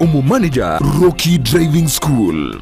omu manager Rocky Driving School.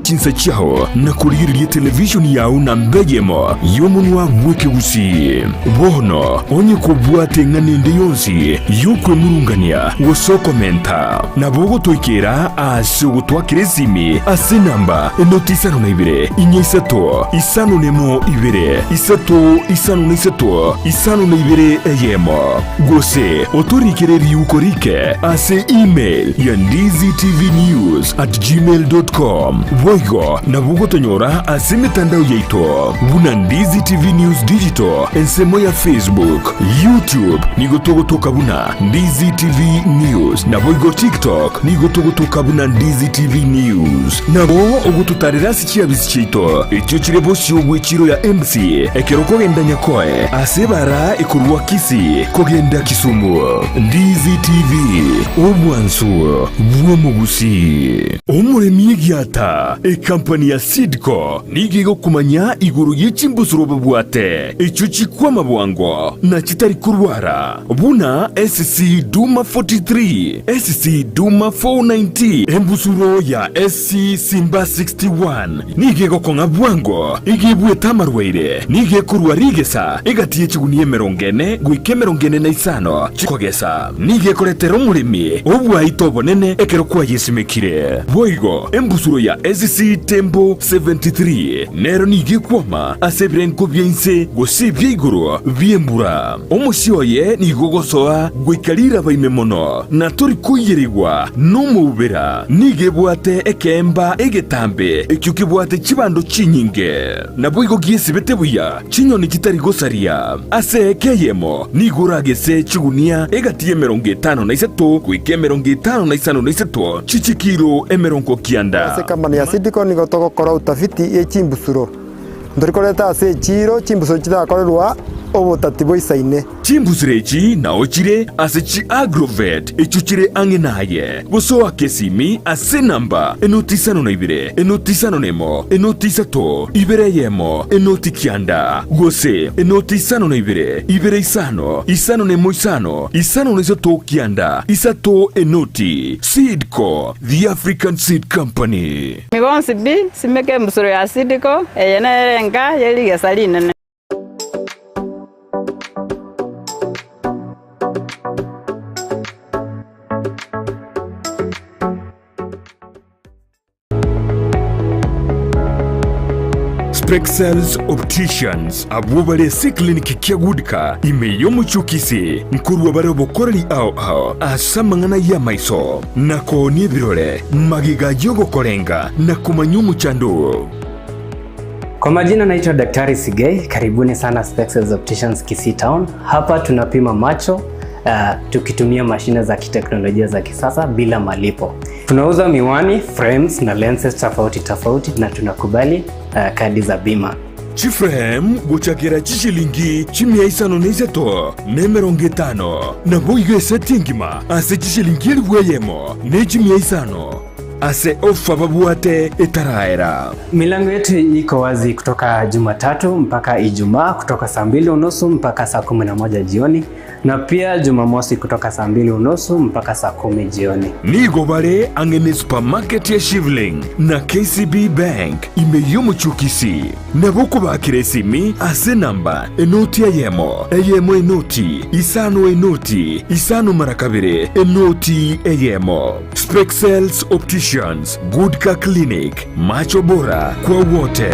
Chinsa chao na kuliririe televisioni yao na mbejemo yomunwa mweke Gusii. Bono onye kubwate nganende yonsi yokwe murungania woso komenta. Na bogo toikera ase ugutwa kiresimi ase namba enoti isano na ibere inye isato isano nemo ibere isato isano na isato isano na ibere Eyemo. Gose otorikere ukorike ase email ya ndiztvnews@gmail.com. Boigo na bugo tonyora ase mitandao yeito buna Ndizi TV News Digital ensemo ya Facebook, YouTube nigo togotoka buna Ndizi TV News na boigo TikTok nigo togotoka buna Ndizi TV News na bo ogututarira sikia bisichito ekyo kirebo shogwe chiro ya MC ekero kogenda nyakoe ase bara ikurwa Kisii kogenda Kisumu. Ndizi TV obwansu bwo Gusii omuremi gyata kampani ya Sidco nigigo kumanya iguru y'ichimbusuro bwate icyo chikwama bwango na kitari kurwara buna SC Duma 43 SC Duma 490 embusuro ya SC Simba 61 nigigo konga bwango igibwe tamarweire nige kurwarigesa igatiye chiguniye merongene gwike merongene na isano chikogesa nige koretero murimi obwa itobonene ekero kwa yesimekire boigo embusuro ya SC Tembo 73 nero nigi kwama asebrenko byense gosibye iguru byembura omusyoye nigogosoa gwikalira baimemono na tori kuyirirwa numubera nige bwate ekemba egetambe ekyuki bwate chibando chinyinge na bwigo giesibete buya chinyoni kitari gosaria ase Eyemo niguragese chigunia egatiye 53 kwike 55 chichikiro emeronko kianda ase kampani ya Sidco nigo togokora utafiti echimbusuro ndorikoreta ase chiro chimbusuro chitakorerwa obutati boisaine chimbusuro echi na ochire ase chi agrovet echuchire angenaye boso akesimi ase namba enoti isano na ibere enoti isano nemo enoti isato ibere Eyemo enoti kianda gose enoti isano na ibere isano nemo isano na isato kianda isato enoti. Sidco, the African Seed Company. Mibonsi bi simeke mbusuro ya Sidco eyenerenga yelige saline. Spexels Opticians abubale clinic kyagudika imeyo muchukisi nkurwa bare bokoreri ao asamangana ya maiso nako ni birole magiga jogo korenga na kumanyumu chandu. Kwa majina naitwa Daktari Sigei, karibuni sana Spexels Opticians Kisii Town. Hapa tunapima macho tukitumia mashine za kiteknolojia za kisasa bila malipo. Tunauza miwani, frames na lenses tofauti na tunakubali kadi za bima. Chiframe guchakira chishilingi chimia isano neiseto nemeronge tano na boigo esetingima ase chishilingi Eyemo ne chimia isano ase ofa babuate etaraera. Milango yetu iko wazi kutoka Jumatatu mpaka Ijumaa kutoka saa 2:30 mpaka saa 11 jioni na pia Jumamosi kutoka saa 2:30 mpaka saa 10 jioni. Nigo bare angene supermarket ya Shivling na KCB Bank imeyo muchukisi na boko bakiresimi ase namba enoti Eyemo enoti isano marakabire enoti Eyemo. Spexels Opticians, Goodka Clinic, macho bora kwa wote.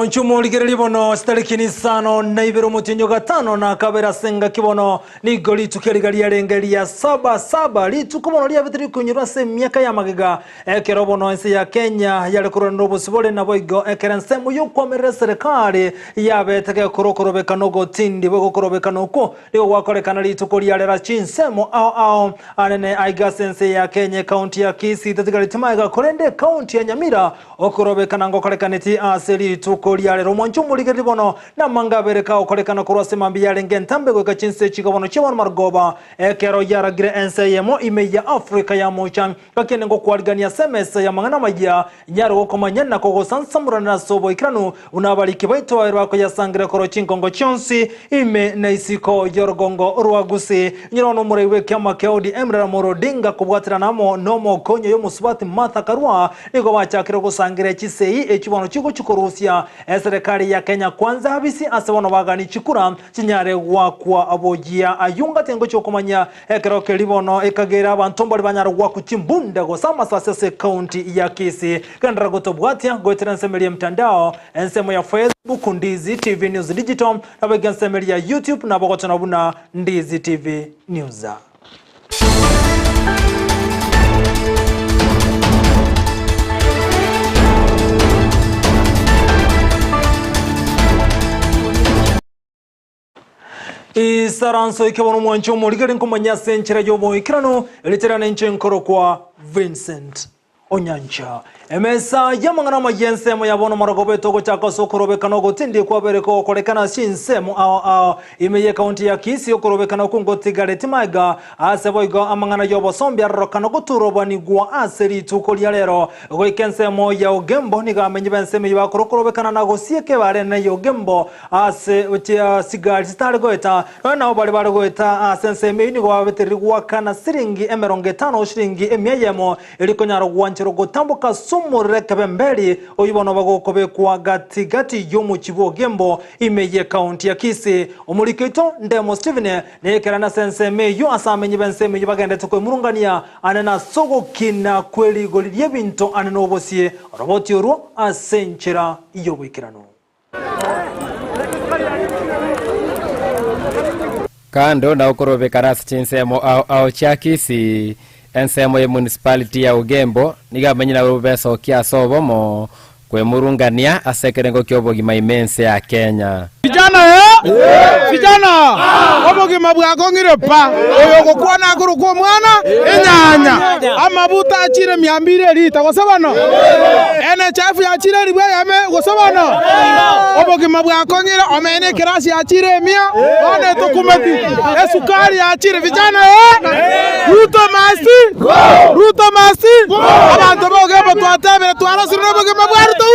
Mwanchumo ligereri bono starikini sano na ibero mutinyo gatano na kabera senga kibono ni goli tukerigali yarengeri ya 7-7 litukubono lya bitiri kunyurwa se myaka ya magega ekero bono ensi ya Kenya yale kurano busibole na boigo ekerense mu yokomere serikali yabetege kurokorobeka no gotindi bwo kukorobeka nuko ligo wakorekana litukuri yalera chinsemo ao anene aigasense ya Kenya county ya Kisii tatigali timaga korende county ya Nyamira okorobeka nango korekaneti aseli tukuri lero mwanchumu ligeri bono na mangabereka okorekana kurwase mambi yarenge ntambe gweka chinse chigabono chibona margoba ekero yaragire Ensa Eyemo imeya Afrika ya mocha kakene ngo kwarigania semesa ya mangana majya nyaro okomanya na kogo sansamura na sobo ikranu unabaliki baito wako yasangire koro chinkongo chonsi ime na isiko yorgongo rwa Gusii nyirono murewe kama keodi emra morodinga kubwatira namo nomo konyo yo musubati Martha Karua nigo bachakire gusangire chisei echibono chiko chikorusia serikali ya Kenya kwanza habisi asewono bagani chikura chinyare wakwa abojia ayunga tengo chokomanya ekero kelibono ekagera abantu mbali banyara waku chimbunda go sama sase county ya Kisii kandra gotobwatia goteransemeli mtandao ensemo ya Facebook Ndizi TV News Digital na begansemeli ya YouTube na bogotana buna Ndizi TV News. Isaranso ikibono mwanchumo ligeri nkumanya senchera yobo ikirano eliterana nchenkoro kwa Vncent Onyancha emesa yamangana majensemo yabono maragobe togo chako sokorobe no gotindi kwa bereko kolekana shinsemo ao imeye county ya Kisii okorobe no kungotigare timaga aseboigo amangana yobo sombya rokano guturobani gwa aseri tukolia lero goikensemo ya ogembo nigamenye bensemo yabakorobe kana nago sieke bare na yogembo ase utia sigali stare goeta na obali bare goeta asenseme ni gwa beteri gwa kana siringi emeronge 5 shiringi Eyemo elikonyaro gwanchiro gotambuka sumureke bembeli oyibono bagokobe kwa gati yomu chibogembo imeye county ya Kisii omuliketo ndemo Steven nekerana senseme yo asamenye benseme yibagende tukwe murungania anena sogo kina kweli goli lyebinto anena obosie roboti oru asenchera yobikirano kando na ukorobe karasi chinsemo au cha Kisii ensemo ya municipality ya Ugembo nigamenyina rubeso kia sobomo kwe murungania asekerengo kyobogima imense ya Kenya vijana vijana obogima bwako ngirepa oyo gukwana guruko mwana enyanya amabuta achire 200 lita gosabano NHF ya achire ribwe yame gosabano obogima bwako ngira omene kirasi achire 100 one tokumeti esukari achire vijana Ruto masti abantu bogembo twatebere twarasire obogima bwaruto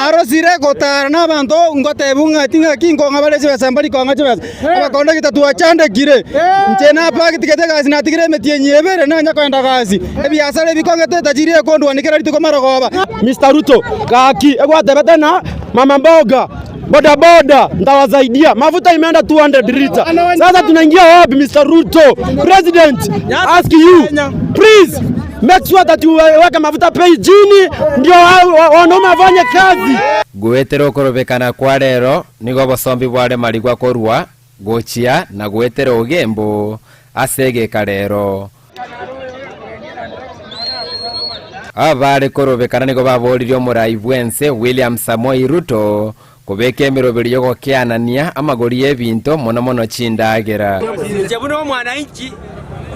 arosire gotarana abantu ngotebunga tinga kingo ngabalese basambali kwanga chebasa abakonda kitatu achande gire nchena paki tikete gazi na tigire metiyenyebere na nyakwenda gazi ebiasale bikongete tajire kondo wanikera litiko marogoba Mr Ruto kaki egwatebete na mama mboga boda ndawasaidia mafuta imeenda 200 liter sasa tunaingia wapi Mr Ruto president ask you please make sure that you weka mafuta pay chini ndio wanaume wafanye kazi gwetero korobekana kwa rero nigo bosombi bware marigwa korwa gochia na gwetero Ugembo asege karero abare korobekana nigo baboririo murai Vncent William Samoei Ruto kubeke emiroberi yo kianania amagori ebinto mono chindagera jebuno mwananchi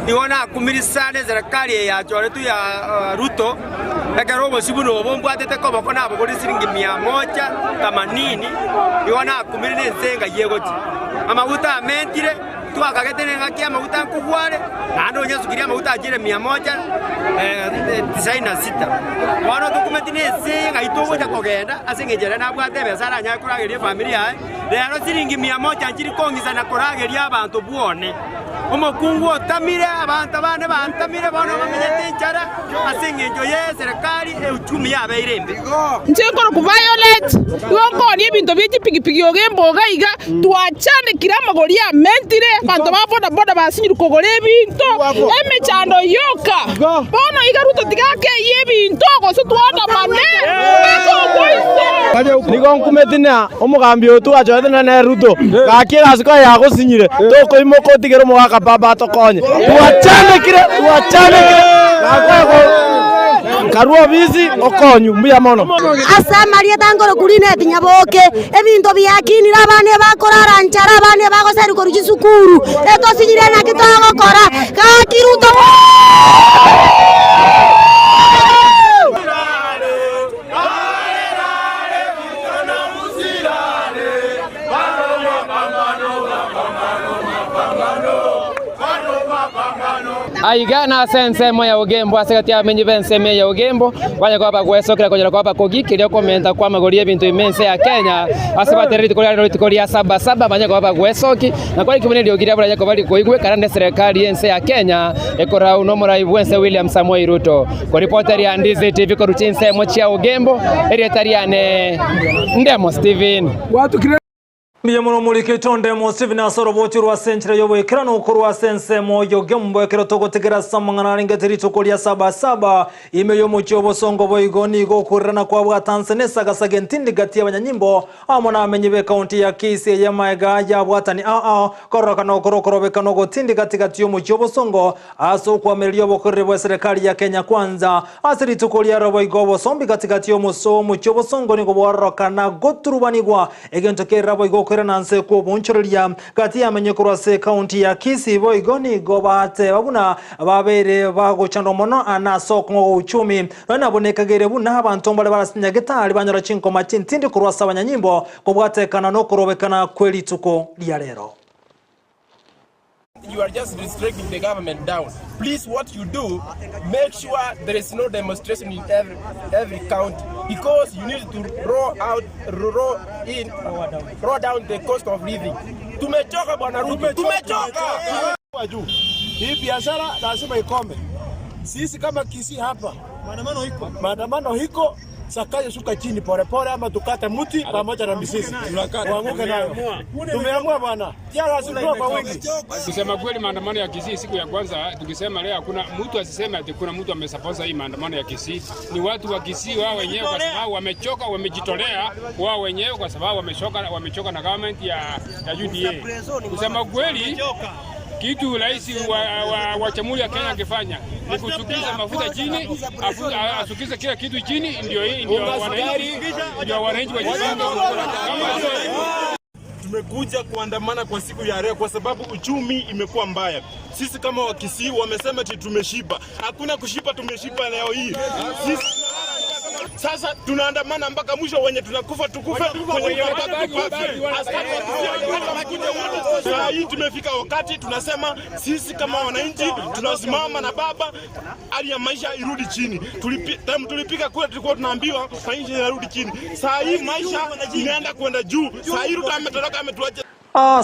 niona kumirisane serikali ya choretu ya Ruto ekero bosibuno bombo atete ko bakona abogori siringi 180 niona kumirine nsenga yegoti amaguta amentire twakagete ngaki amaguta nkugware nando nyasukiria amaguta ajire 196 wana tukumetine nsenga itogo ja kogenda asengejera nabwate besara nya kurageria familia lero siringi 100 njiri kongisa na kurageria abantu buone omokungu otamire abantu abane bantamire bono bamenyete enchara ase eng'encho ye serikali euchumi yabeire embe nchekoro ku violate igonkoni ebinto by'ekipigipigi ogemboga iga twachane kira amagori amentire bantu ba boda boda basinyire kugora ebinto emechando yoka bono iga Ruto tigake ebinto gose twandamane nigonkumetina omugambi otu achoethana na Ruto gakira asiko ya gusinyire toko imoko tigero mwaka baba tokonye tuachane kire karuo bizi okonyu mbuya mono asa maria tangoro kurine tinyaboke ebinto byakinira abane bakorara nchara abane bagoseri koruchi sukuru etosinyire na kitagokora gakiruto aiga na ensemo ya ugembo asegati amenyi Vncent ya ugembo kwanya kwa bagwesokera konyera kwa bakogikiria komenta kwa magori ebintu imense ya Kenya asibateriti koria 77 banya kwa bagwesoki na kwa kiboneri ogiria bura yako bali koigwe karande serikali yense ya Kenya ekora uno muraibu wense William Samoei Ruto kwa reporter ya Ndizi TV ko ruchinsemo chia ugembo erietariane Ndemo Steven watu Niye muno mulike tonde mo Steven asoro bochi rwa centre yobo ekirano ukorwa sense mo yogembo ekiro togotegera samangana ringeteri tokolia 77 imeyo mu cyobo songo boigoni go kurana kwa bwa Tanzania sagasage ntindi gati y'abanyanyimbo amona amenyibe county ya Kisii ya Maega ya bwatani koroka no korokorobe no gotindi gati yo mu cyobo songo aso kwa melio bokorre bwa serikali ya Kenya kwanza asiri tokolia robo igobo sombi gati yo mu cyobo songo ni go boroka na goturubanigwa egentokera boigo nanse ko bonchoreria gati amenye kurase county ya Kisii boigoni gobate babuna babere bagochando mono anaso ko uchumi bana bonekagere buna abantu mbale barasinya gitari banyora chinko machintindi kurwasa abanyanyimbo ko bwatekana no kurobekana kweli tuko lya rero. You are just restricting the government down. Please, what you do, make sure there is no demonstration in every county, because you need to roll down the cost of living. Tumechoka bwana Ruto, tumechoka. Hii biashara lazima ikome. Sisi kama Kisii hapa, maandamano hiko sakaje shuka chini pole pole ama tukate mti pamoja na misisi. Tuanguke nayo. Tumeamua bwana. Jana sikuwa kwa wingi. Kusema kweli maandamano ya Kisii siku ya kwanza tukisema leo hakuna mtu asiseme ati kuna mtu amesapota hii maandamano ya Kisii. Ni watu wa Kisii wao wenyewe kwa sababu wamechoka, wamejitolea wao wenyewe kwa sababu wamechoka na government ya UDA. Kusema kweli kitu rais wa Jamhuri ya Kenya akifanya ni kusukiza mafuta chini, asukiza kila kitu chini, ndio wananchi wajipanga. Tumekuja kuandamana kwa siku ya leo kwa sababu uchumi imekuwa mbaya. Sisi kama wa Kisii wamesema ati tumeshiba. Hakuna kushiba, tumeshiba leo hii. Sasa tunaandamana mpaka mwisho, wenye tunakufa tukufe, wenye sasa hii tumefika wakati tunasema sisi kama wananchi tunasimama na baba, hali ya maisha irudi chini. Tulipika kule tulikuwa tunaambiwa maisha yarudi chini. Sasa hii maisha inaenda kwenda juu. Sasa hii Ruto ametoroka, ametuacha.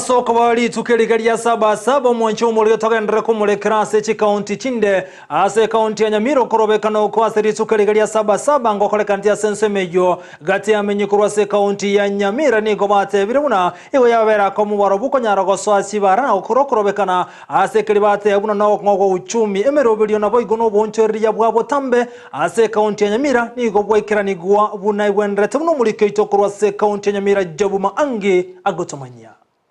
Soko bali tukeligalia 77 mwancho mulio togendera kumulekera sechi county chinde ase county ya Nyamira korobekano ko aseri tukeligalia 77 ngokoleka ntia sense mejo gati amenye kurwase county ya Nyamira ni gobate biruna igo yabera ko mubaro buko nyarago swasi barana okorokorobekana ase kelibate abuna no ngogo uchumi emerobelio na boigo no bonchori ya bwabo tambe ase county ya Nyamira ni gobwekera ni gwa buna ibwendrete buno mulike itokurwase county ya Nyamira jabuma ange agotomanya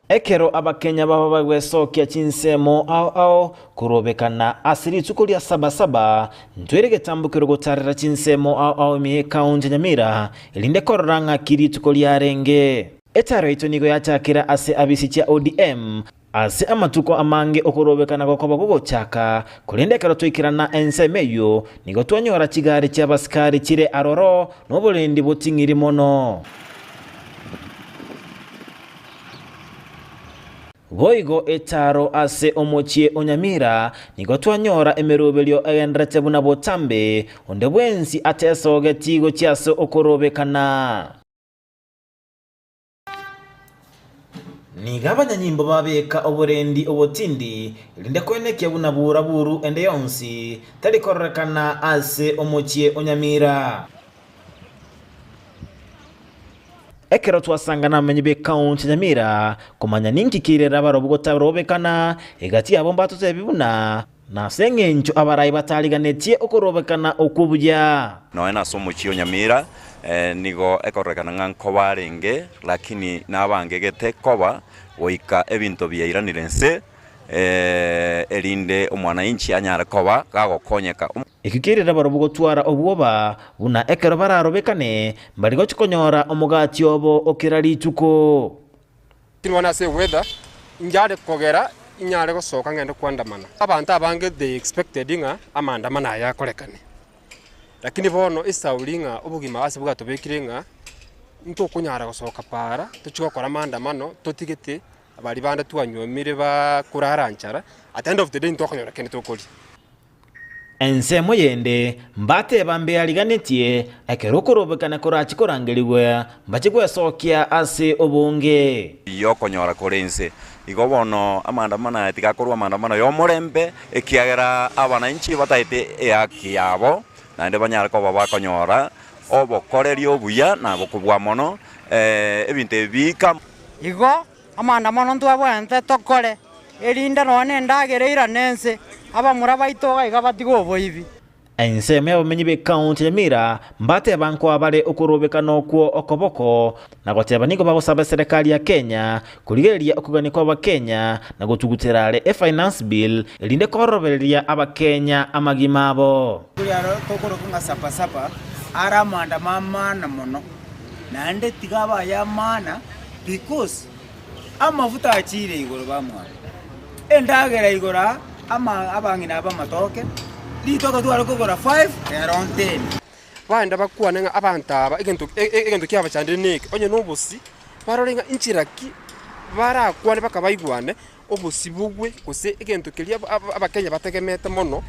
ekero abakenya baba bagwesokia chinsemo ao kurobekana asiri tukulia 77 ntwere getambukiro gotarira chinsemo ao mi county Nyamira ilinde kororanga kiri tukulia renge etaro ito nigo yachakira ase abisi cha ODM ase amatuko amange okurobekana gokoba gogochaka kulindekero twikirana Ensa meyo nigo twanyora chigare cha baskari chire aroro nobulendi botingiri mono Boigo etaro ase omochie Onyamira nigo twanyora emerobelio agendrete buna botambe onde bwensi atesoge tigo chiaso okorobekana ni gabanya nyimbo babeka oburendi obutindi linde kwenekia bunabura buru ende yonsi tali korrekana ase omochie onyamira ekero twasangana amenyi be county Nyamira kumanya ninkikirera barobugota robekana egati abo mbatute bibuna na sengencho abarayi bataliganetie okorobekana okubuja noena somochio Nyamira nigo ekorrekana ngankoba renge lakini nabangegete koba oika ebinto byairanire nse erinde omwana inchi anyara koba gagokonyeka ikikirira barobugotwara obwoba buna ekero bararobekane bari gochikonyora omugati obo okirari tuko tinwana se weather njare kogera inyare gosoka ngende kwandamana abantu abange they expected nga amandamana ya korekane lakini bono isaulinga obugima base bugatobekirenga nto kunyara gosoka para tuchikokora amandamano totigete abari bande twanyomire ba kuraranchara at end of the day ntokonyora kene tokoli Ensa yende mbate bambe aliganetie akerokorobekana korachi korangeliwe mbachikwe sokia ase obonge yokonyora korense igobono amandamana etigakorwa amandamana yo morembe ekiagera abananchi bataite eaki yabo nande banyara ko babakonyora obokorerio buya na bokubwa mono ebinte bika igo amandamano ntwabwente tokore erinda none ndagereira nense abamura baitoga igabatigo boibi Ensa y'abamenyi be county Nyamira mbate banko abale okurobekana okwo okoboko na goteba nigo bagosaba serikali ya Kenya kurigeria okuganika abakenya na gotuguterale finance bill elinde korobereria abakenya amagimabo kuryaro tokoro kunga sapa ara manda mama na mono nande tigaba ya mana because amavuta achire igoro bamwa endagera igora ama abangina abamatoke litoko twara kugora 5 around 10 banda bakwana abantaba egento kyaba chandeneke onye nobusi barorenga inchiraki barakwane bakabaigwane obusi bugwe kuse egento kelia abakenya bategemete mono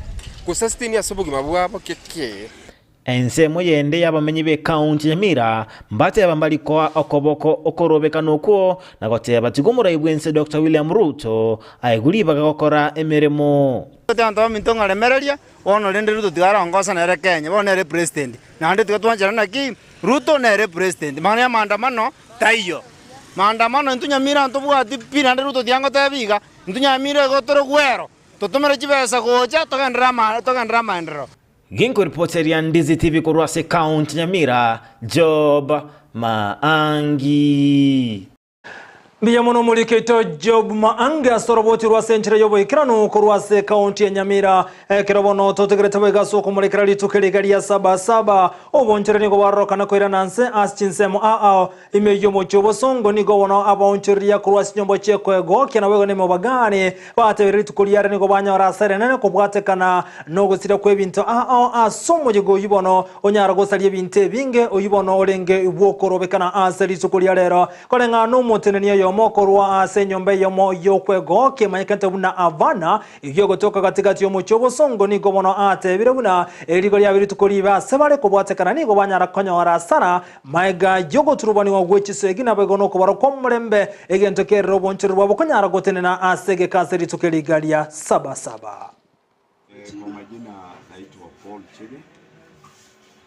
kusastini asubugima bwabo keke Ensa yende y'abamenyi be county Nyamira mbate abambali kwa okoboko okorobekana okwo na goteba tigomura ibwense Dr. William Ruto aigulibaga gokora emeremo tanto mintonga lemereria ono lende Ruto tigarongosa nere Kenya bonere president nande tigatwanjana naki Ruto nere president manya maandamano taiyo maandamano ntunyamira ntubwati pinande Ruto tiango tabiga ntunyamira gotoro gwero totomere chibesa gocha tokandra maendero Ginko reporteria Ndizi TV kurwase county Nyamira Job Maangi Mbiya muno muliketo Job Maangi asoroboti rwasenchira yobo ikirano kurwase county ya Nyamira kirobono totegerete bwegaso kumulekera litukeli ya 77 obonchera nigo baroka na koira nanse aschinsemo imeyo mochobo songo nigo wono aboncheria kurwase nyombo chekwego kena wego ne mobagane bate ritukuliare nigo banyora serenene kubwatekana no gusira kwebinto asomo jigo yibono onyara gosalie binte binge oyibono olenge ubwokorobekana aseri tukuliare rero kolenga no motenenia yo mokorwa ase nyombe yomo yokwego kemanyekante buna avana iyo gotoka katikati yomuchobo songo nigo bono atebire buna erigo lya biri tukoliba sebale kubwatekana nigo banyara konyora sara maiga yogo turubani wa gwechisegi na begono ko baro komurembe egento kerro bonchirwa bokonyara gotenena asege kaseri tukeligalia 77 kwa majina naitwa Paul Chege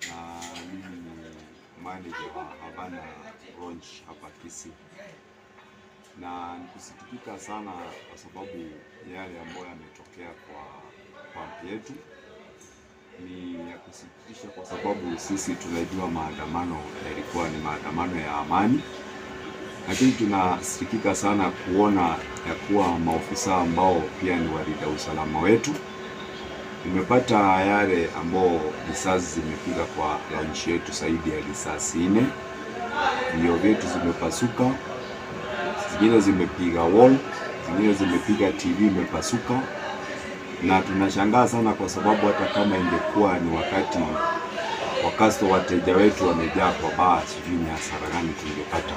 na mimi ni manager wa Havana Ranch hapa Kisii. Na nikusikitika sana kwa sababu yale ambayo yametokea kwa kambi yetu. Ni ya kusikitisha kwa sababu sisi tunajua maandamano yalikuwa ni maandamano ya amani. Lakini tunasikitika sana kuona ya kuwa maofisa ambao pia ni walinda usalama wetu tumepata yale ambao risasi zimepiga kwa ranch yetu zaidi ya risasi 4. Ndio vitu zimepasuka. Zingine zimepiga wall, zingine zimepiga TV imepasuka. Na tunashangaa sana kwa sababu hata kama ingekuwa ni wakati wateja wetu wamejaa kwa baa, sijui ni hasara gani tungepata.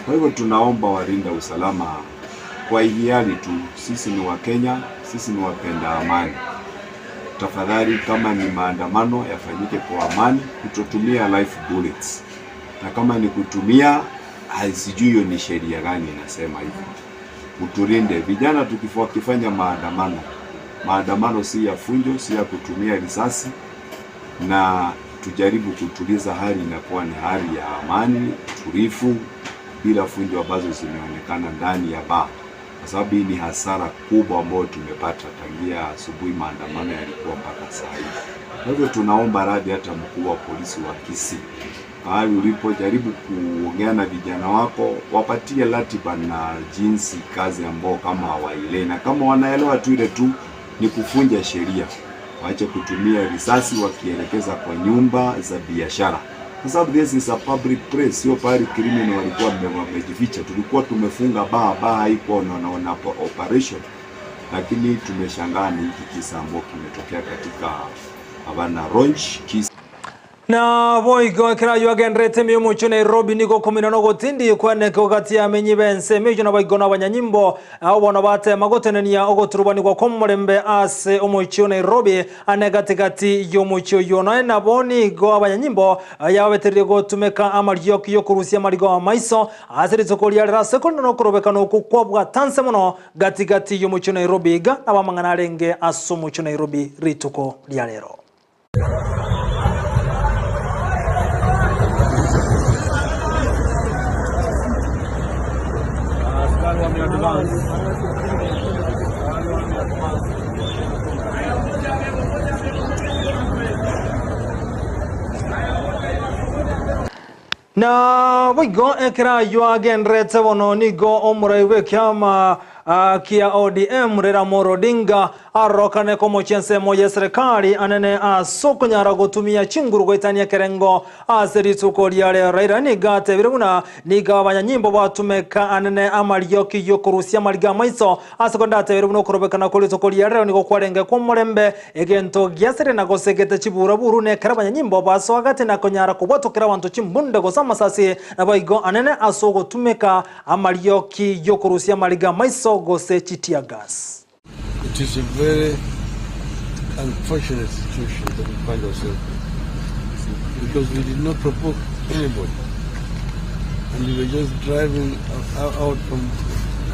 Kwa hivyo tunaomba walinda usalama kwa hiari tu, sisi ni Wakenya, sisi ni wapenda amani. Tafadhali kama ni maandamano yafanyike kwa amani, kutotumia live bullets. Na kama ni kutumia sijui hiyo ni sheria gani inasema hivyo. Utulinde vijana tukifanya maandamano si ya funjo, si ya kutumia risasi, na tujaribu kutuliza hali inakuwa ni hali ya amani, tulivu, bila funjo ambazo zimeonekana ndani ya baa, kwa sababu hii ni hasara kubwa ambayo tumepata tangia asubuhi maandamano yalikuwa mpaka saa hii. Kwa hivyo tunaomba radhi hata mkuu wa polisi wa Kisii, mahali ulipojaribu kuongea na vijana wako, wapatie ratiba na jinsi kazi ambao kama hawaelewi, na kama wanaelewa tu ile tu ni kufunja sheria, waache kutumia risasi wakielekeza kwa nyumba za biashara, kwa sababu this is a public place, sio pale criminal walikuwa wamejificha. Tulikuwa tumefunga baa haiko na operation, lakini tumeshangaa ni hiki kisa ambacho kimetokea katika Havana Ronch Kisii. Na voigo kira yuagendrete mi mucho Nairobi niko kumina no gotindi kwane kogati ya menyi bense mejo na voigo na banyanyimbo au wana bate magotenenia ogoturubani kwa komorembe ase omucho Nairobi anegatigati yo mucho yona na boni go abanyanyimbo yaweterire gotumeka amaryo yo kurusia marigo amaiso asiri tokolia rase kono no kurobeka no kukwabwa tanse mono gatigati yo mucho Nairobi ga abamangana renge aso mucho Nairobi rituko lya lero. Na wigo ekra yuagendrete wono nigo omuraiwe kyama kia ODM Rera Morodinga arokane komo chense moja serikali anene asokonyara gotumia chinguru goitania kerengo asirituko liare Raila nigate biruna niga abanyanyimbo batumeka anene amaryoki yokurusia mariga maiso asokondate biruna kurobekana kulituko liare niko kwarenge komorembe egento gyasere na gosegete chibura buru ne karabanyanyimbo baso agate na konyara kubotokera wantu chimbunde gosama sasi na baigo anene asogo tumeka amaryoki yokurusia mariga maiso Gusii chitia gas. It is a very unfortunate situation that we find ourselves in, because we did not provoke anybody, and we were just driving out from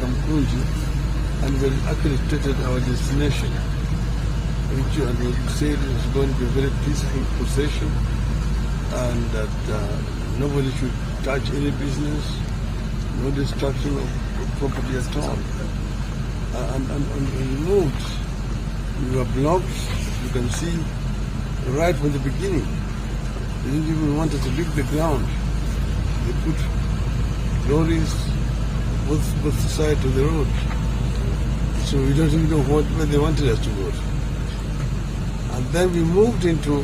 Kamkunji, and we actually stated our destination, and we said it was going to be a very peaceful procession, and that nobody should touch any business, no destruction of property at all. And we moved. We were blocked. You can see right from the beginning. They didn't even want us to leave the ground. They put lorries both sides of the road. So we don't even know where they wanted us to go. And then we moved into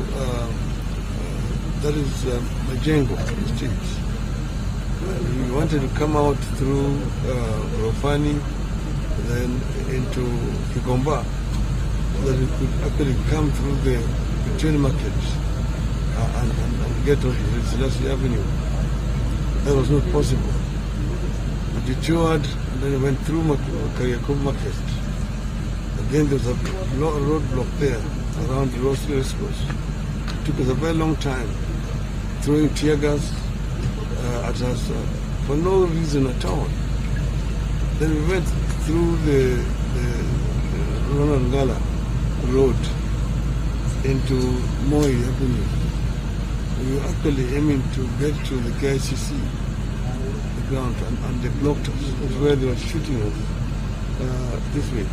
that is Majengo Street. We wanted to come out through Rofani, then into Kigomba, so that we could actually come through the train markets and get onto Celestial Avenue. That was not possible. We detoured and then went through Kariakov Market. Again, there was a roadblock there around the race course. It took us a very long time, throwing tear gas at us for no reason at all. Then we went through the Ronald Ngala Road into Moi Avenue. We were actually aiming to get to the KICC, the ground, and they blocked us. That's where they were shooting us this way.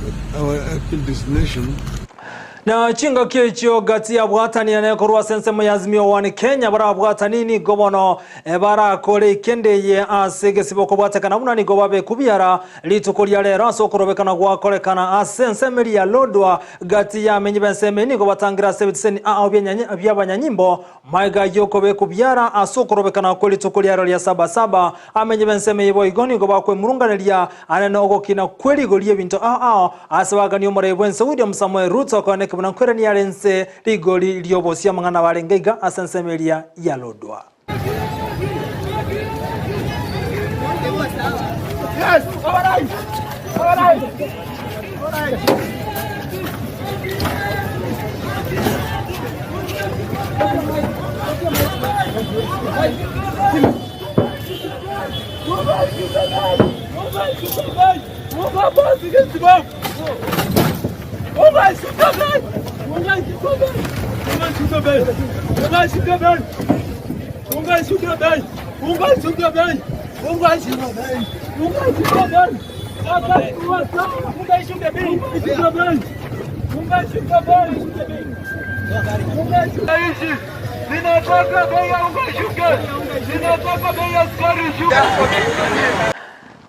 But our actual destination. Na chinga kicho gati ya bwatani ya kurwa sensemo ya Azimio wani Kenya bara bwatani ni gobono bara kore kendeye asege siboko bwatekana muna ni gobabe kubyara litukolia lero asokorobekana gwa korekana asensemeri ya lodwa gati ya menyibenseme ni gobatangira sebitseni byabanyanyimbo maiga yokobe kubyara asokorobekana ko litukolia lero ya 77 amenyibenseme yibo igoni gobakwe murunganelia aneno ogokina kweli golie binto asabagani omurebwense William Samuel Ruto kone kubona kwera ni yarense rigoli lyobosia mangana barengeiga asensemeria ya lodwa. Yes, all right. All right. All right.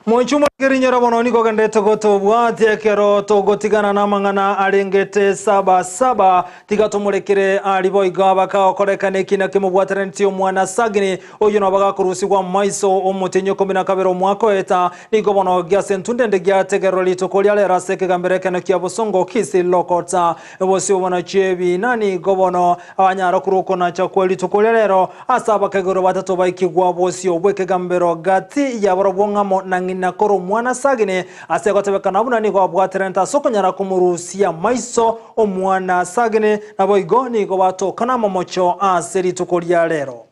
Mwenchuma kirinyera bono niko gendete gotobwate kero togotigana na mangana arengete 77 tigatumulekere aliboiga abakaokorekane kina kimubwaterenti omwana sagini oyo no bagakurusigwa maiso omutenyo 12 mwako eta niko bono gyasentunde ndegyategero litokolya lera sekegambere kana kya bosongo Kisii lokota bosi obona chebi nani gobono abanyara kuruko na chakweli tokolya lero asaba kagoro batatu baikigwa bosi obwekegambero gati ya borobongamo na nakoro mwana sagine asekotebekana abuna ni kwa bwaterenta sokonyara kumurusia maiso omwana sagine nabo igoni go batokana momocho aseri tukolya lero.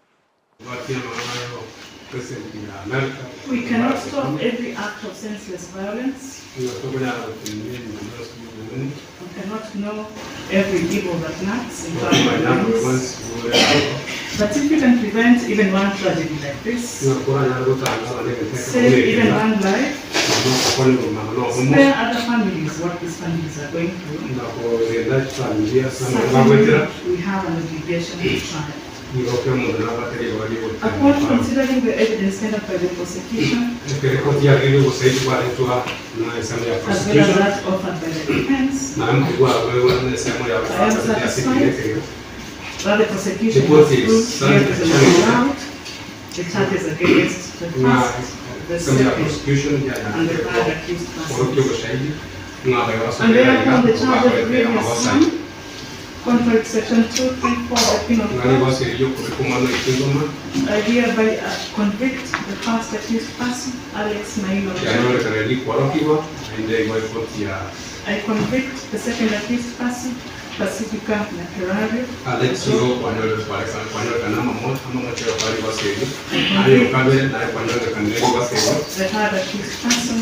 We cannot stop every act of senseless violence. We cannot know every evil that knocks in front of us. But if we can prevent even one tragedy like this, save even one life, spare other families what these families are going through, certainly we have an obligation to try. Upon considering the evidence tendered by the prosecution, as well as that offered by the defense, I am satisfied that the prosecution has proved beyond reasonable doubt the charges against the first, the second, and the third accused persons. And therefore the charge of previous one, contrary to section 234 of the Penal Code, I hereby convict the first accused person, Alex Maino. I convict the second accused person, Pacifica Nakerario. Alex, the third accused person,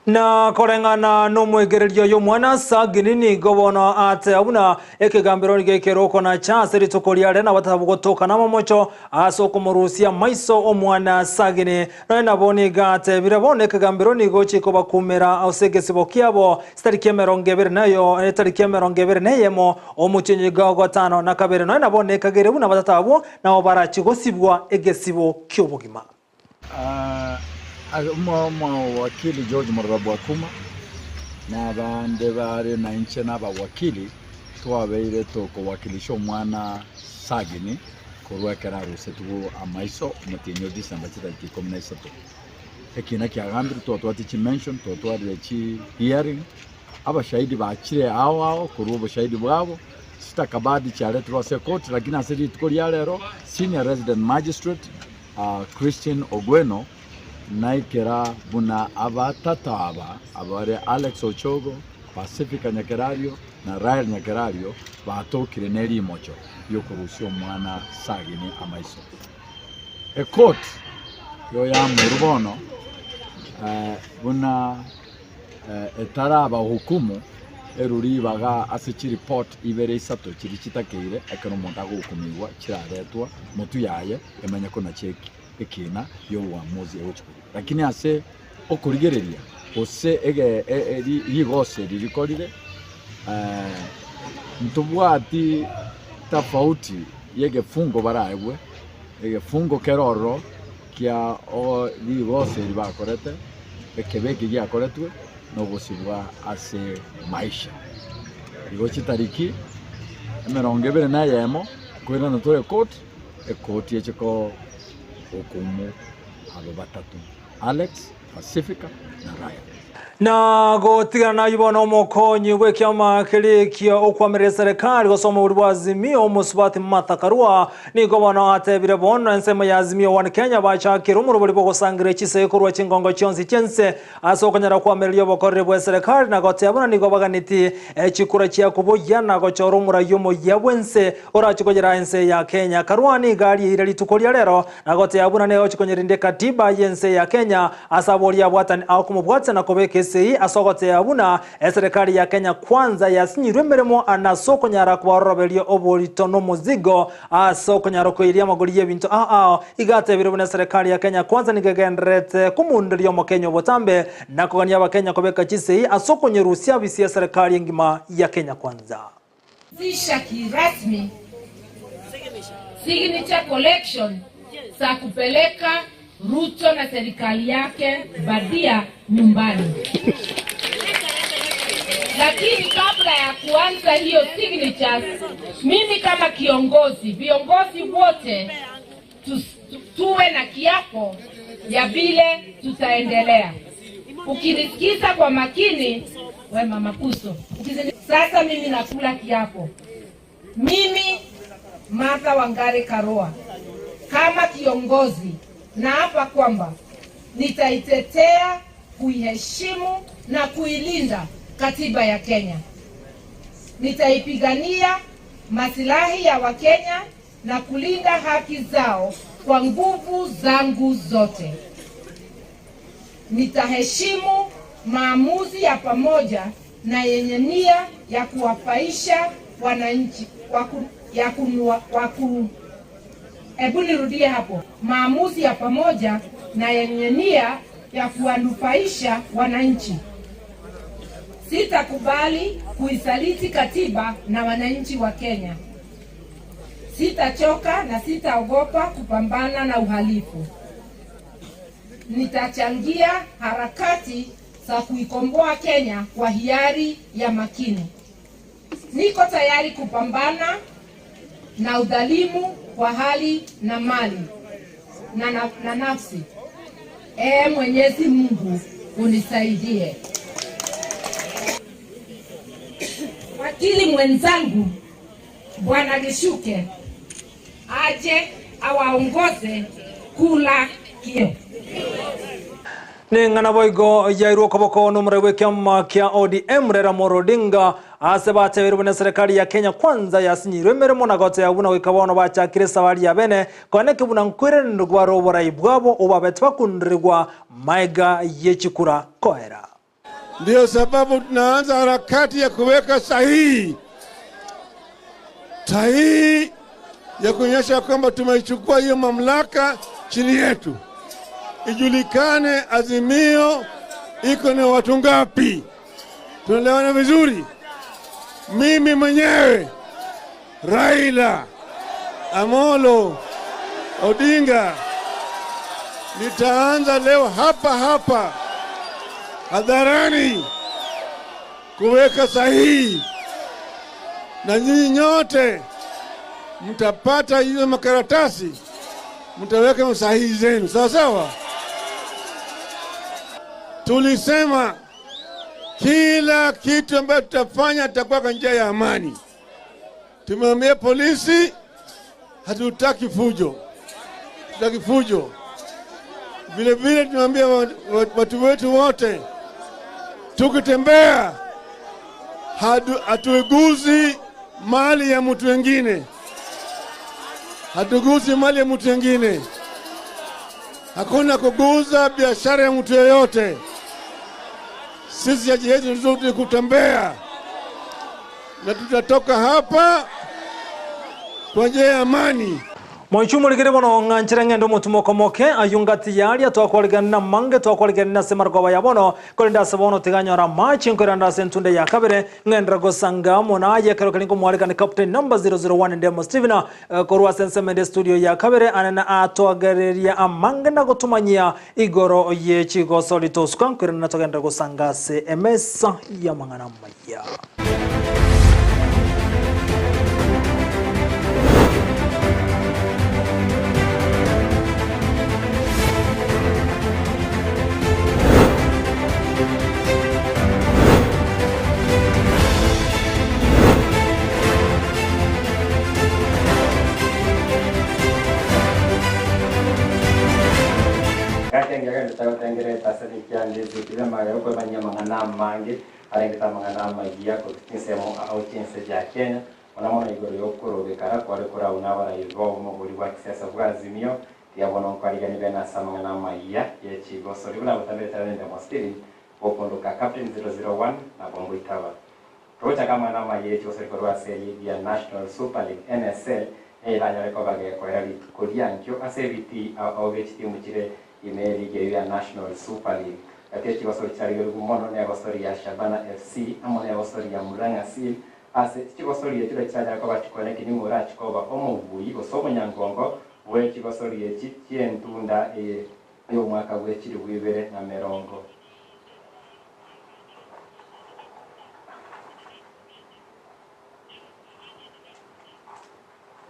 na korengana no mwegererio yo mwana sagini ni gobono ate abuna ekegambiro ngekeroko na chance ritokolya rena batabugotoka na momocho asoko murusia maiso omwana sagini na boni gate birabone ekegambiro ni gochiko bakumera ausegesibo kyabo stariki merongebere nayo tariki merongebere neyemo omuchenye gago tano na kabere na bone kagere buna batatabu na obarachigosibwa egesibo kyobugima. Wakili George Murabwakuma na bande bare na inche na bawakili twabeire toko wakilisha omwana sagini kurwekera rusetu amaiso mutinyo December 2013 ekina kyagambire twatwati mention twatwari chi hearing abashahidi bakire aho kurubo shahidi bwabo sitakabadi cyare twase court lakini asiri tukolya lero senior resident magistrate Christian Ogweno naikera buna abatataba abare Alex Ochogo, Pacifica Nyakerario na Rael Nyakerario batokire neri mocho yo kurusio mwana sagini amaiso. A court yo ya murubono buna etaraba hukumu eruri baga asichi report ibere isato kiri kitakeire ekano montago hukumiwa kiraretwa mutu yaye emenya ko na cheki ekina yo wamuzi ewochukuri lakini ase okurigereria ose ege rigose ririkorire ntubwati tofauti yege fungo baraegwe ege fungo keroro kia o rigose ribakorete ekebeki yakoretwe no gusibwa ase maisha igochi tariki emerongebere na Eyemo kwera notore court ekoti echiko okumu abo batatu Alex, Pacifica na Raya. na gotigana yubono mokonyi wekyama kilikio okwamerera serikali gosoma uri bwazimio musubati matakarua niko bono atebire bono ensemo ya azimio one Kenya bachakira umuruburi bwo gusangire chisekurwa chingongo chionsi chense asokonyara kwamerera yobokorere bwa serikali na gotebona niko baganiti chikura chia kuboya na gochora umurayomo ya Vncent orachikogera ense ya Kenya karwani gari ire litukoria rero na gotebona ne ochikonyerinde katiba yense ya Kenya asabori abwatani akumubwatse na kobeke Kisii asogote abuna serikali ya Kenya kwanza yasinyirwe meremo anasokonyara kubarobelio obolitono muzigo asokonyara koiria magori y'ebintu igatebire bune serikali ya Kenya kwanza nigegendrete kumundirio mu Kenya botambe nakogania abakenya kobeka Kisii asokonyerusia bisi ya serikali ngima ya Kenya kwanza zisha kirasmi signature collection za kupeleka Ruto na serikali yake badia nyumbani. Lakini kabla ya kuanza hiyo signatures, mimi kama kiongozi, viongozi wote tuwe na kiapo ya vile tutaendelea. Ukinisikiza kwa makini, we mama Kuso, sasa mimi nakula kiapo. Mimi Martha Wangari Karua kama kiongozi na hapa kwamba nitaitetea, kuiheshimu na kuilinda katiba ya Kenya. Nitaipigania maslahi ya Wakenya na kulinda haki zao kwa nguvu zangu zote. Nitaheshimu maamuzi ya pamoja na yenye nia ya kuwafaisha wananchi Hebu nirudie hapo. Maamuzi ya pamoja na yenye nia ya kuwanufaisha wananchi. Sitakubali kuisaliti katiba na wananchi wa Kenya. Sitachoka na sitaogopa kupambana na uhalifu. Nitachangia harakati za kuikomboa Kenya kwa hiari ya makini. Niko tayari kupambana na udhalimu kwa hali na mali na nafsi. Mwenyezi Mungu unisaidie. Wakili mwenzangu Bwana Gishuke aje awaongoze kula kio. Ningana boigo yairo koboko numre wekyama kya ODM rera morodinga asebate bene serikali ya Kenya kwanza yasinyirwe meremo na gote yabuna wikabono bachakire sawali ya bene koneke buna nkwire ndugwaro borai bwabo obabetwa kundirwa maiga yechikura koera. Ndio sababu tunaanza harakati ya kuweka sahihi ya kuonyesha kwamba tumeichukua hiyo mamlaka chini yetu. Ijulikane azimio iko na watu ngapi. Tunaelewana vizuri. Mimi mwenyewe Raila Amolo Odinga nitaanza leo hapa hadharani kuweka sahihi, na nyinyi nyote mtapata hizo makaratasi, mtaweka sahihi zenu, sawa sawa. Tulisema kila kitu ambacho tutafanya tutakuwa kwa njia ya amani. Tumeambia polisi hatutaki fujo. Vile vile tumeambia watu wetu wote tukitembea hatuguzi mali ya mtu wengine. Hakuna kuguza biashara ya mtu yeyote. Sisi haja yetu nzuri kutembea, na tutatoka hapa kwa njia ya amani. Mwichumu ligire bono nganchira ngendo mutumoko moke ayungati yali atwakoligana mange twakoligana semargo bayabono kolinda sabono tiganyora match nkoranda sentunde ya kabere ngendra gosanga mona yekero kalinko mwalikani captain number 001 ndemo Steven korwa sensemende studio ya kabere anana atwagareria amange na gotumanyia igoro yechigo solitos kankorana togenda gosanga se MS ya mangana maya. mangi arengeta mangana Amayia ko Kisii au Chinse ja Kenya wanamona igoro yokoro bekara kwa rekora unabara ivo moguri wa kisiasa bwa Azimio ya bono kwariga ni bena samangana Amayia ye chigo sori bula butambere talende mostiri okondoka captain 001 na bongo itaba Rocha kama na Amayia chigo sori korwa seli ya National Super League NSL ilanya rekoba ge kwera kodiankyo aseviti au vechiti muchire imeli ya National Super League ati chigo sori chari gumono ne agosori ya Shabana FC amone agosori ya Murang'a Seal ase chigo sori ye chira chanya ko batikone kini mura chikoba omuvuyi osomo nyangongo we chigo sori ye chientunda yo mwaka we chiri wibere na merongo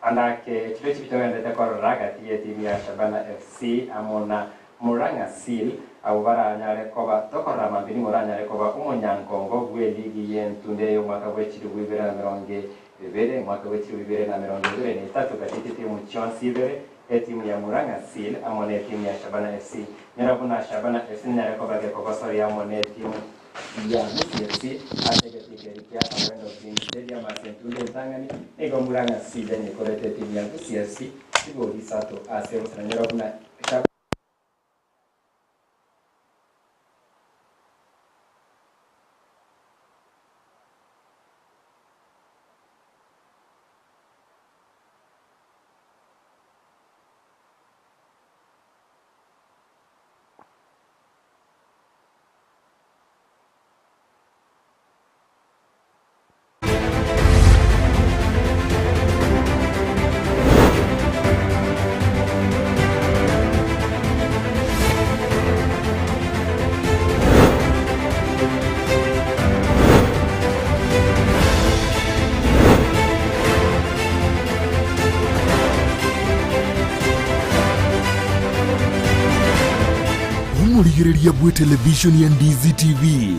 andake chiro chipitawende tekorora kati ye timu ya Shabana FC amona Murang'a Seal au bara nyare koba tokora mambini mura nyare koba umunyankongo gwe ligi yentunde yo mwaka we chiri wibere na meronge bibere mwaka we chiri wibere na meronge bibere ni tatu kati timu Chonsi bibere timu ya Murang'a Seal amone timu ya Shabana FC nyarabuna Shabana FC nyare koba ke koba sori amone timu ya Gusii FC atege tikerikia awendo Green Stadium asentunde tangani ego Murang'a Seal ni korete timu ya Gusii FC tigo lisato ase nyarabuna Murigiriria bwe television ya Ndizi TV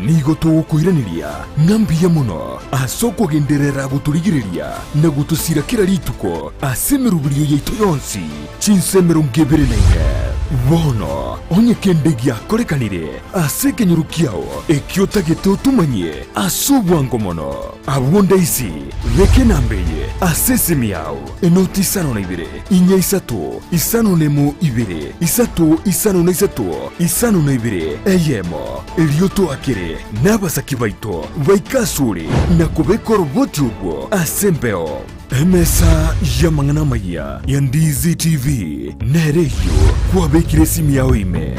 nigo tugukwiraniria ngambia muno asoko genderera guturigiriria na gutusira kira rituko asemerubirio yaitu yonsi chinsemero ngeberenenge bono onye kendegia korekanire asekenyurukiao ekiota getutumanye asubwango mono abonda isi reke nambeye asesimiao enoti sano na ibere inya isato isano nemo ibere isato isano na isato isano na ibere Eyemo elioto akire nabasaki baito baikasuri na kubekoro boti ubwo asembeo Emesa ya mangana Amayia ya Ndizi TV nereyo kwa bekire simu yao ime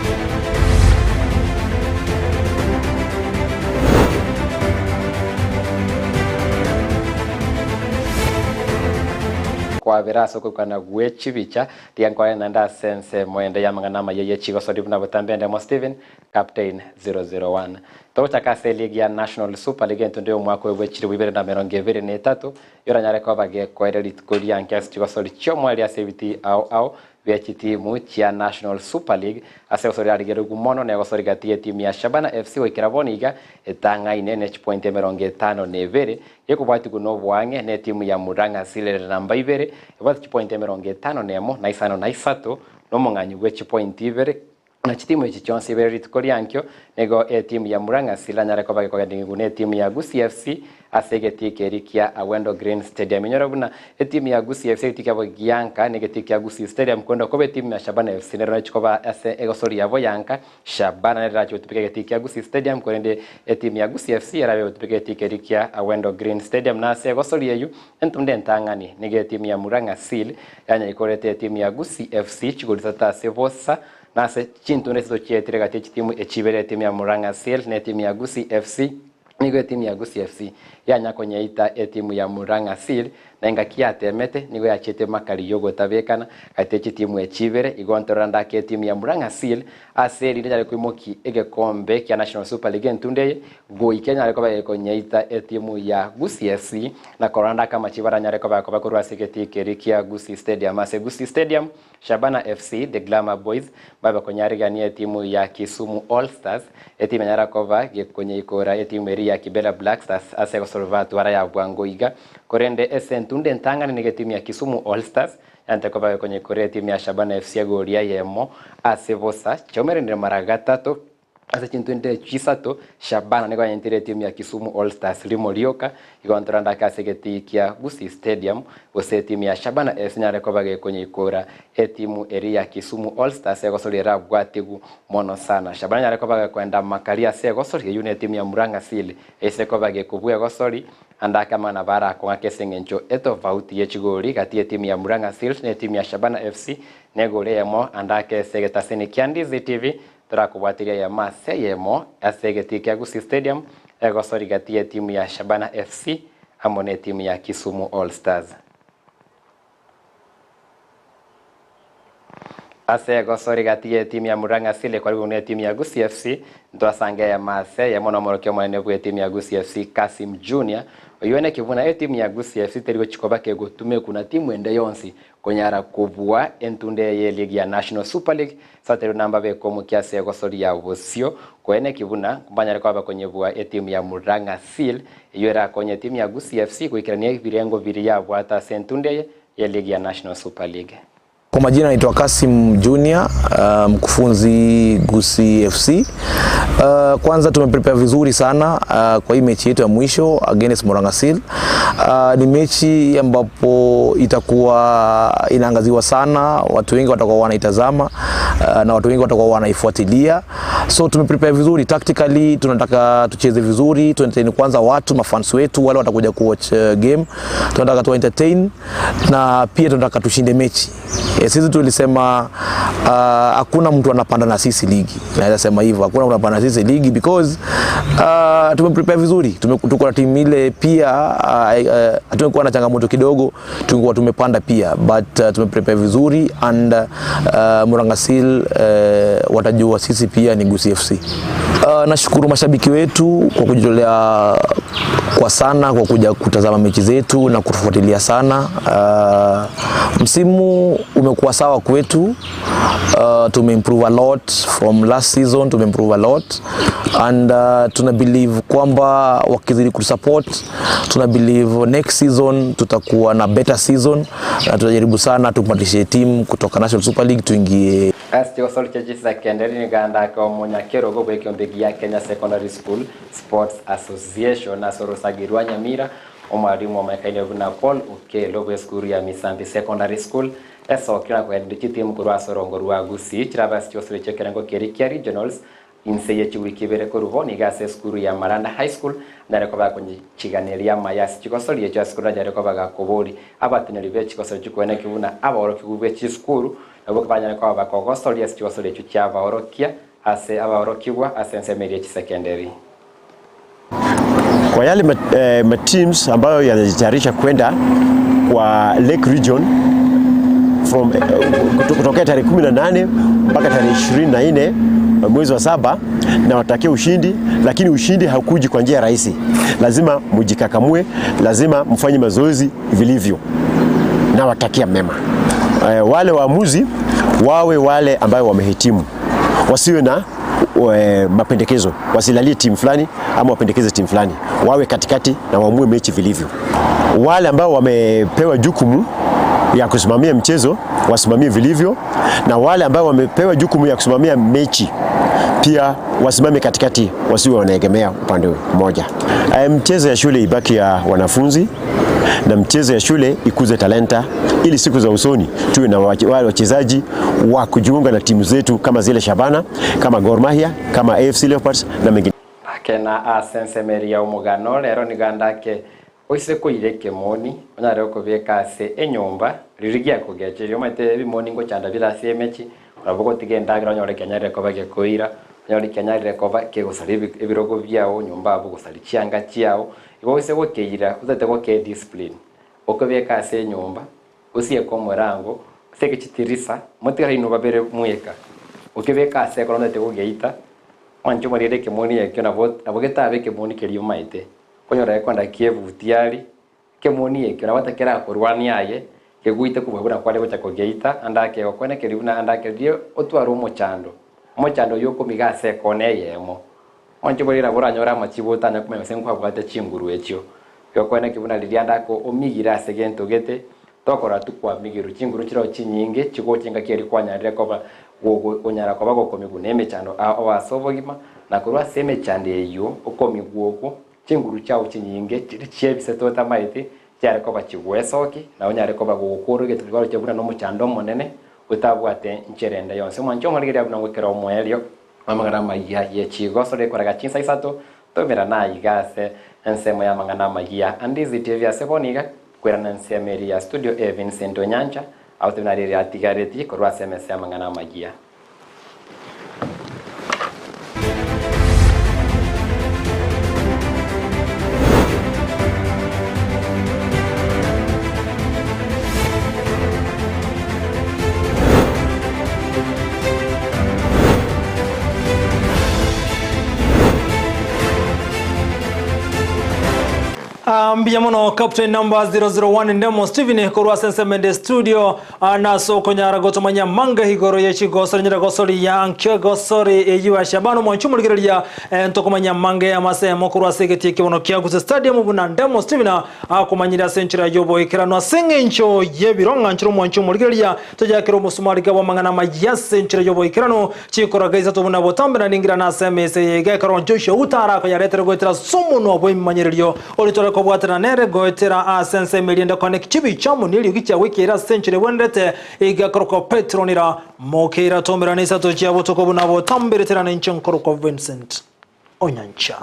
kwa veraso kukana gwechi bicha tiangwa nanda sense mwende ya mangana Amayia ye chigo sodi buna butambende mo Steven captain 001 tocha kase ligi ya National Super League ntunde mwako wechiri wibere na meronge vere ne tatu yora nyare kwa bage kwa reli kodi ankas chigo sodi chomwali aseviti au VHT muchia National Super League ase osori aligero gumono ne osori gatie timu ya Shabana FC wekiraboniga etanga ine point meronge 5 ne vere yekubati kuno bwange ne timu ya Murang'a Seal namba ibere ebati point meronge 5 nemo na isano na isato no munganyi wechi point ibere na chitimu echi Chonsi ibere ritukori ankyo nego timu ya Murang'a Seal nyare kwa bage kwa ndingune timu ya Gusii FC asegeti kerikia awendo Green Stadium nyorabuna timu ya Gusii FC tikabo gianka negetikia Gusii Stadium kondo kobe timu ya Shabana FC nero chikoba ase egosori yabo yanka Shabana nero chutupike tikia Gusii Stadium korende timu ya Gusii FC arabe utupike tikerikia awendo Green Stadium na ase egosori yeyu entunde ntangani nege timu ya Murang'a Seal yanya ikorete timu ya Gusii FC chigolisa sevosa na ase chintu neso chietire gati timu echibere timu ya Murang'a Seal ne timu ya Gusii FC nigo timu ya Gusii FC yanya kwenye ita timu ya Murang'a Seal na ingakia temete nigo ya chete makali yogo tabekana katechi timu echibere igontoranda ke timu ya Murang'a Seal aseli ndale kuimoki egekombe kya National Super League ntunde go ikenya alikoba kwenye ita timu ya Gusii FC na koranda kama chibara nyare koba kurwa seketi kerikia Gusii Stadium ase Gusii Stadium Shabana FC the Glamour Boys baba kwenye arigania timu ya Kisumu All Stars timu nyara koba kwenye ikora timu ya Kibela Black Stars ase kosolvatu ara ya bwangoiga korende tunde ntangani nige timu ya Kisumu All Stars yante koba kwenye kore timu ya Shabana FC goria Eyemo asevosa chomere ni mara gatatu ase chintwende chisato Shabana niko yentire timu ya Kisumu All Stars limolioka igontoranda kasegeti kia Gusii Stadium ose timu ya Shabana esinyare kobage kwenye ikora timu eri ya Kisumu All Stars egosolera bwatigu mono sana Shabana nyare kobage kwenda makaria se egosoli yune timu ya Murang'a Seal ese kobage kubwe egosoli andaka mana bara konga kesengencho etovauti yechigori kati timu ya Murang'a Seal ne timu ya Shabana FC negore Eyemo andake segeta sene kia Ndizi TV turakubwatiria ya mase Eyemo asegeti kia Gusii Stadium egosori kati timu ya Shabana FC amone timu ya Kisumu All Stars ase gosori gati timu ya Murang'a Seal kwa hivyo timu ya Gusii FC ntwasange ya mase Eyemo no morokyo mwane bwe timu ya Gusii FC Kasim Junior oyone kivuna timu ya Gusii FC terigo chikobake gutume kuna timu ende yonsi konyara kubwa entunde ye ligi ya National Super League satero namba be komu kiase gosori ya Vosio kwene kivuna kumbanya kwa kwenye bwa timu ya Murang'a Seal yera kwenye timu ya Gusii FC kuikirania virengo vili ya Auta sentunde ye ligi ya National Super League. Kwa majina naitwa Kasim Junior, mkufunzi Gusii FC. Kwanza tumeprepare vizuri sana kwa hii mechi yetu ya mwisho against Murang'a Seal. Ni mechi ambapo itakuwa inaangaziwa sana, watu wengi watakuwa wanaitazama na watu wengi watakuwa wanaifuatilia. So tumeprepare vizuri tactically, tunataka tucheze vizuri, tuentertain kwanza watu mafans wetu wale watakuja kuwatch game. Tunataka tu entertain na pia tunataka tushinde mechi. Sisi tulisema hakuna mtu anapanda na sisi ligi. Naweza sema hivyo, hakuna mtu anapanda na sisi ligi because tumeprepare vizuri. Tuko na timu ile pia tumekuwa na changamoto kidogo, tulikuwa tumepanda pia but tumeprepare vizuri and Murang'a Seal watajua sisi pia ni Gusii FC. Nashukuru mashabiki wetu kwa kujitolea kwa sana kwa kuja kutazama mechi zetu na kutufuatilia sana. Msimu umekuwa sawa kwetu. Tumeimprove a lot from last season, tumeimprove a lot and tuna believe kwamba wakizidi kutusupport, tuna believe next season tutakuwa na better season na tutajaribu sana tupandishe team kutoka National Super League tuingie. Astio solcheji secondary ni ganda kwa Monyakero go bweke mbegi ya Kenya Secondary School Sports Association na Sorosagirwa Nyamira omwalimu wa Makaile na Paul Ukelo bwe skuru ya Misambi Secondary School eso kila kwa ndikiti mkurwa sorongorwa Gusii chirabasi cyose cyekerango keri regionals inseye chiwikibere ko ruhoni gase skuru ya Maranda High School ndare ko bakonye chiganeri ya mayasi chikosori ya skuru ndare ko baga kobori abatineri be chikosori chikwene kibuna aboro kibwe chiskuru nabo kabanya ko bakogosori ya chikosori cyava orokia ase abaorokibwa asense media secondary. Kwa yale teams ambayo yanajitayarisha kwenda kwa Lake Region from kutokea tarehe 18 mpaka tarehe 24 mwezi wa 7 na watakia ushindi, lakini ushindi haukuji kwa njia rahisi. Lazima mujikakamue, lazima mfanye mazoezi vilivyo na watakia mema. Wale waamuzi wawe wale ambao wamehitimu, wasiwe na mapendekezo, wasilalie timu fulani ama wapendekeze timu fulani, wawe katikati na waamue mechi vilivyo. Wale ambao wamepewa jukumu ya kusimamia mchezo wasimamie vilivyo, na wale ambao wamepewa jukumu ya kusimamia mechi pia wasimame katikati, wasiwe wanaegemea upande mmoja. Mchezo ya shule ibaki ya wanafunzi na mchezo ya shule ikuze talenta, ili siku za usoni tuwe na wale wachezaji wa kujiunga na timu zetu kama zile Shabana, kama Gor Mahia, kama AFC Leopards na mengine. Akena asense meria umugano lero ni gandake oise ko ireke moni onare ko beka se enyomba ririgia ko geche yo mate bimoni ngo chanda bila se mechi uraboko tigenda gira nyore kenyare ko bage koira nyore kenyare ko ba ke gusali ebirogo byao nyomba abo gusali chianga chiao iboise ko keira uzate ko ke discipline okobeka se nyomba usiye ko morango seke chitirisa motigara ino babere mueka okebeka se ko ndate ko geita wancho marire ke moni yakyo nabogeta beke moni keriyo maite konyora kwanda Kievu tiari ke moni yakyo nabatakera korwani aye ke guite kubabura kwale gocha kogeita andake okone keribuna andake dio otwaro mochando yoko migase kone Eyemo wancho marira boranyora machibota na kumenya senkwa bwate chinguru ekyo yokone kibuna liliandako omigira segento gete tokora tukwa migiru chinguru chiro chinyinge chiko chinga kieri kwanyarire koba onyara koba gokomigu neme chando awasobogima na kurwa seme chande eyo okomiguoko chinguru chao chinyinge chiebise tota maiti cyare koba chigwesoki na onyare koba gukuru getwaro cyabuna no muchando monene utabwate ncherenda yonse mwancho ngorigera bunangwekera omwelio amagara magia ye chigosore koraga chinsa isato tomera na igase ensemo ya mangana magia Ndizi TV aseboniga kwera na nsemeri ya studio Vncent Onyancha au tunariri atigareti korwa SMS ya mangana magia. Mbiyamono captain number 001 Ndemo Steven korwa sensemende studio na soko nyara gotomanya manga higoro ye chigosori nyira gosori ya ankyo gosori eyiwa shabano mwanchumuligiria ntokomanya manga ya masemo korwa segeti kibono kya Gusii stadium buna Ndemo Steven akomanyira senchira yobo ikirano sengencho yebironga nchiro mwanchumuligiria tojakiro musumari gabo mangana majya senchira yobo ikirano chikora gaiza tobuna botambira ningira na semese yega karon Josua utara ko yaretero goitira sumuno abo imanyirio olitora bwatana nere goetera asense milienda kone kichibi chamu nili gicha wikira century wendete igakoroko petronira mokira tomera nisa tochia botoko bunabo tamberetera n'inchenkoro Vncent Onyancha.